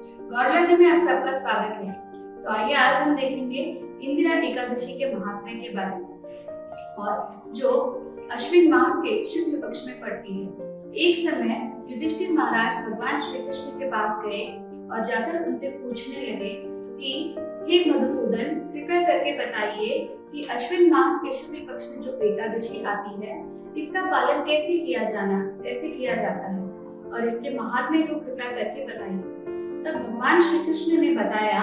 गौरलॉजी में आप सबका स्वागत है। तो आइए आज हम देखेंगे इंदिरा एकादशी के महात्म्य के बारे में और जो अश्विन मास के शुक्ल पक्ष में पड़ती है। एक समय युधिष्ठिर महाराज भगवान श्री कृष्ण के पास गए और जाकर उनसे पूछने लगे कि हे मधुसूदन, कृपया करके बताइए कि अश्विन मास के शुक्ल पक्ष में जो एकादशी आती है इसका पालन कैसे किया जाता है और इसके महात्म्य को कृपया करके बताइए। तब भगवान श्री कृष्ण ने बताया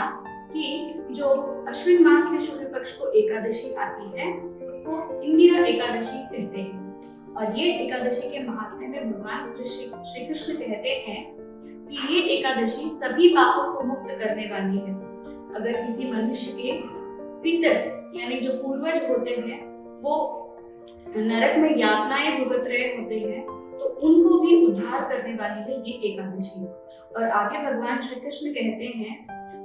कि जो अश्विन मास के शुक्ल पक्ष को एकादशी आती है उसको इंदिरा एकादशी कहते हैं। और ये एकादशी के महात्म्य में भगवान श्री कृष्ण कहते हैं कि ये एकादशी सभी पापों को मुक्त करने वाली है। अगर किसी मनुष्य के पितर यानी जो पूर्वज होते हैं वो नरक में यातनाएं भुगत रहे होते हैं तो उनको भी उद्धार करने वाली है ये एकादशी। और आगे भगवान श्री कृष्ण कहते हैं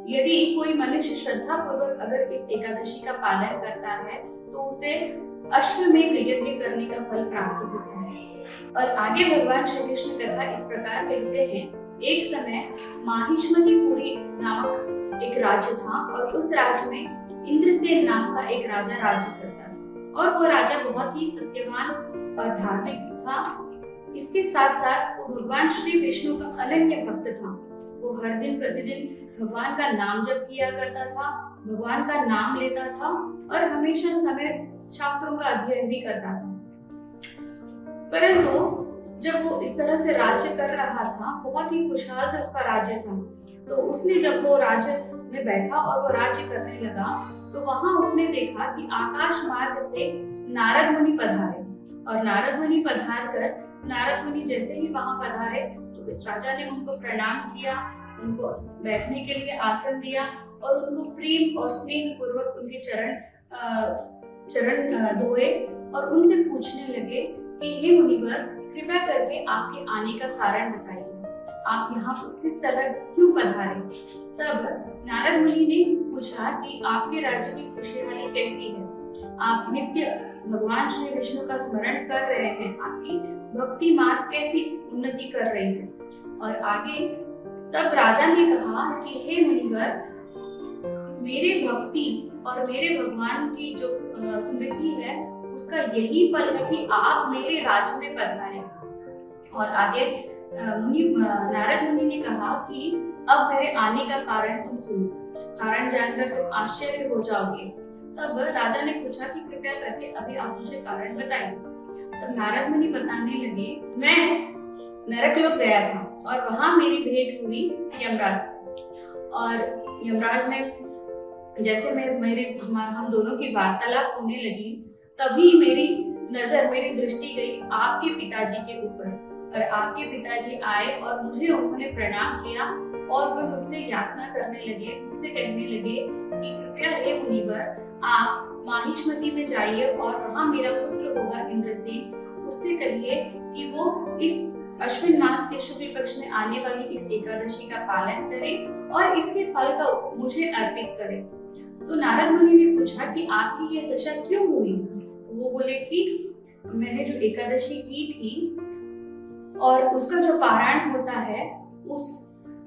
यदि कोई मनुष्य श्रद्धा पूर्वक अगर इस एकादशी का पालन करता है तो उसे अश्वमेध यज्ञ करने का फल प्राप्त होता है। और आगे भगवान श्री कृष्ण कथा इस प्रकार कहते हैं, एक समय माहिष्मतिपुरी नामक एक राज्य था और उस राज्य में इंद्रसेन नाम का एक राजा राज्य करता था और वो राजा बहुत ही सत्यवान और धार्मिक था। इसके साथ साथ वो भगवान श्री विष्णु का अनन्य भक्त था। वो हर दिन प्रतिदिन भगवान का नाम जप किया करता था, भगवान का नाम लेता था और हमेशा समय शास्त्रों का अध्ययन भी करता था। परंतु जब वो इस तरह से राज्य कर रहा था, बहुत ही खुशहाल से उसका राज्य था, तो उसने जब वो राज्य में बैठा और वो राज्य करने लगा तो वहां उसने देखा कि आकाश मार्ग से नारद मुनि पधारे और नारद मुनि पधार कर नारद मुनि जैसे ही वहां पधारे तो इस राजा ने उनको प्रणाम किया, उनको बैठने के लिए आसन दिया और उनको प्रेम और स्नेह पूर्वक उनके चरण धोए और उनसे पूछने लगे कि हे मुनिवर, कृपया करके आपके आने का कारण बताइए, आप यहाँ किस तरह क्यों पधारे। तब नारद मुनि ने पूछा कि आपके राज्य की खुशहाली कैसी है, आप नित्य भगवान श्री विष्णु का स्मरण कर रहे हैं, आपकी भक्ति मार्ग कैसी उन्नति कर रही है। और आगे तब राजा ने कहा कि हे मुनिवर, मेरे भक्ति और मेरे भगवान की जो स्मृति है उसका यही फल है कि आप मेरे राज्य में पधारे। और आगे नारद मुनि ने कहा कि अब मेरे आने का कारण तुम सुनो, कारण जानकर तुम आश्चर्य हो जाओगे। तब राजा ने पूछा कि कृपया करके अभी आप मुझे कारण बताइए। तब नारद मुनि बताने लगे, मैं नरकलोक गया था और वहां मेरी भेंट हुई यमराज से। और यमराज ने जैसे हम दोनों की वार्तालाप होने लगी तभी मेरी दृष्टि गई आपके पिताजी के ऊपर और आपके पिताजी आए और मुझे उन्होंने प्रणाम किया और वो मुझसे यातना करने लगे, मुझसे कहने लगे कि कृपया हे मुनिवर, आप माहिष्मति में जाइए और वहां मेरा पुत्र होगा इंद्रसेन, उससे कहिए कि वो इस अश्विन मास के शुक्ल पक्ष में आने वाली इस एकादशी का पालन करे और इसके फल का मुझे अर्पित करे। तो नारद मुनि ने पूछा कि आपकी ये दशा क्यों हुई। वो बोले कि मैंने जो एकादशी की थी और उसका जो पारायण होता है उस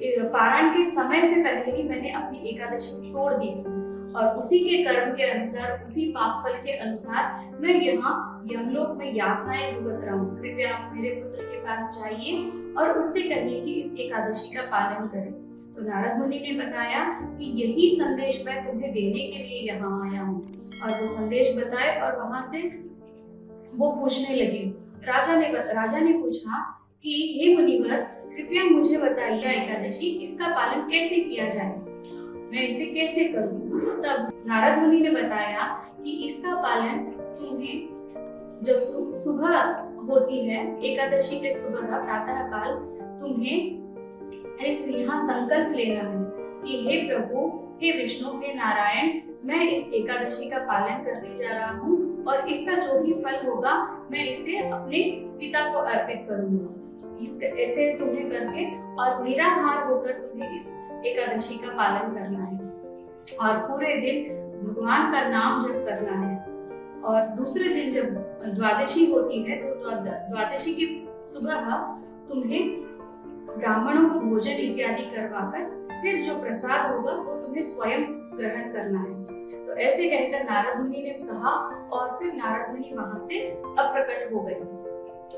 पारायण के समय से पहले ही मैंने अपनी एकादशी छोड़ दी थी और उसी के कर्म के अनुसार, उसी पाप फल के अनुसार मैं यहाँ यमलोक में यातनाएं भुगत रहा हूँ। कृपया आप मेरे पुत्र के पास जाइए और उससे कहिए कि इस एकादशी का पालन करें। तो नारद मुनि ने बताया कि यही संदेश मैं तुम्हें देने के लिए यहाँ आया हूँ। और वो संदेश बताए और वहां से वो पूछने लगे। राजा ने पूछा कि हे मुनिवर, कृपया मुझे बताइए एकादशी इसका पालन कैसे किया जाए, मैं इसे कैसे करूं। तब नारद मुनि ने बताया कि इसका पालन तुम्हें जब सुबह होती है, एकादशी के सुबह प्रातः काल, तुम्हें यहाँ संकल्प लेना है कि हे प्रभु, हे विष्णु, हे नारायण, मैं इस एकादशी का पालन करने जा रहा हूँ और इसका जो भी फल होगा मैं इसे अपने पिता को अर्पित करूंगा। ऐसे तुम्हें करके और निराहार होकर तुम्हें इस एकादशी का पालन करना है और पूरे दिन भगवान का नाम जप करना है। और दूसरे दिन जब द्वादशी होती है तो द्वादशी की सुबह तुम्हें ब्राह्मणों को भोजन इत्यादि करवाकर फिर जो प्रसाद होगा वो तुम्हें स्वयं ग्रहण करना है। तो ऐसे कहकर नारद मुनि ने कहा और फिर नारद मुनि वहां से अप्रकट हो गए।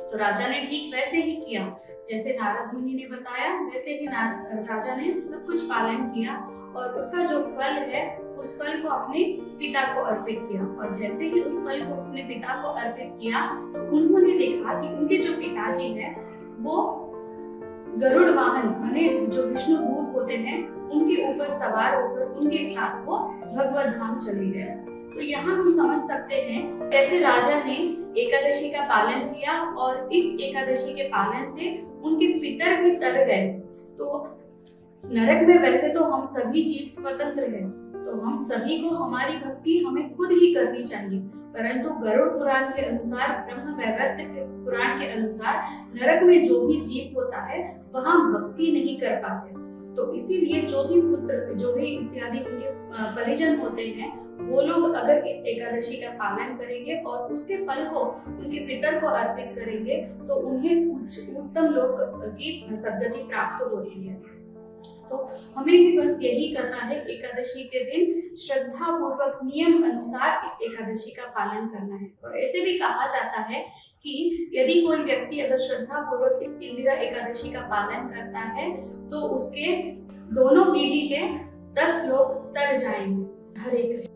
तो राजा ने ठीक वैसे ही किया, जैसे नारद मुनि ने बताया वैसे ही राजा ने सब कुछ पालन किया और उसका जो फल है उस फल को अपने पिता को अर्पित किया। और जैसे ही उस फल को अपने पिता को अर्पित किया तो उन्होंने देखा कि उनके जो पिताजी हैं वो गरुड़ वाहन माने जो विष्णु दूत होते हैं उनके ऊपर सवार होकर उनके साथ वो भगवत धाम चले गए। तो यहाँ हम समझ सकते हैं कैसे राजा ने एकादशी का पालन किया और इस एकादशी के पालन से उनके पितर भी तर गए। तो नरक में वैसे तो हम सभी जीव स्वतंत्र हैं, तो हम सभी को हमारी भक्ति हमें खुद ही करनी चाहिए, परंतु गरुड़ पुराण के अनुसार, ब्रह्म वैवर्त पुराण के अनुसार नरक में जो भी जीव होता है वहाँ भक्ति नहीं कर पाते। तो इसीलिए जो भी पुत्र, जो भी इत्यादि उनके परिजन होते हैं, वो लोग अगर इस एकादशी का पालन करेंगे और उसके फल को उनके पितर को अर्पित करेंगे तो उन्हें उत्तम लोक की सद्गति प्राप्त होती है। तो हमें भी बस यही करना है, एकादशी के दिन श्रद्धा पूर्वक नियम अनुसार इस एकादशी का पालन करना है। और ऐसे भी कहा जाता है कि यदि कोई व्यक्ति अगर श्रद्धा पूर्वक इस इंदिरा एकादशी का पालन करता है तो उसके दोनों पीढ़ी के 10 लोग तर जाएंगे। हरे कृष्ण।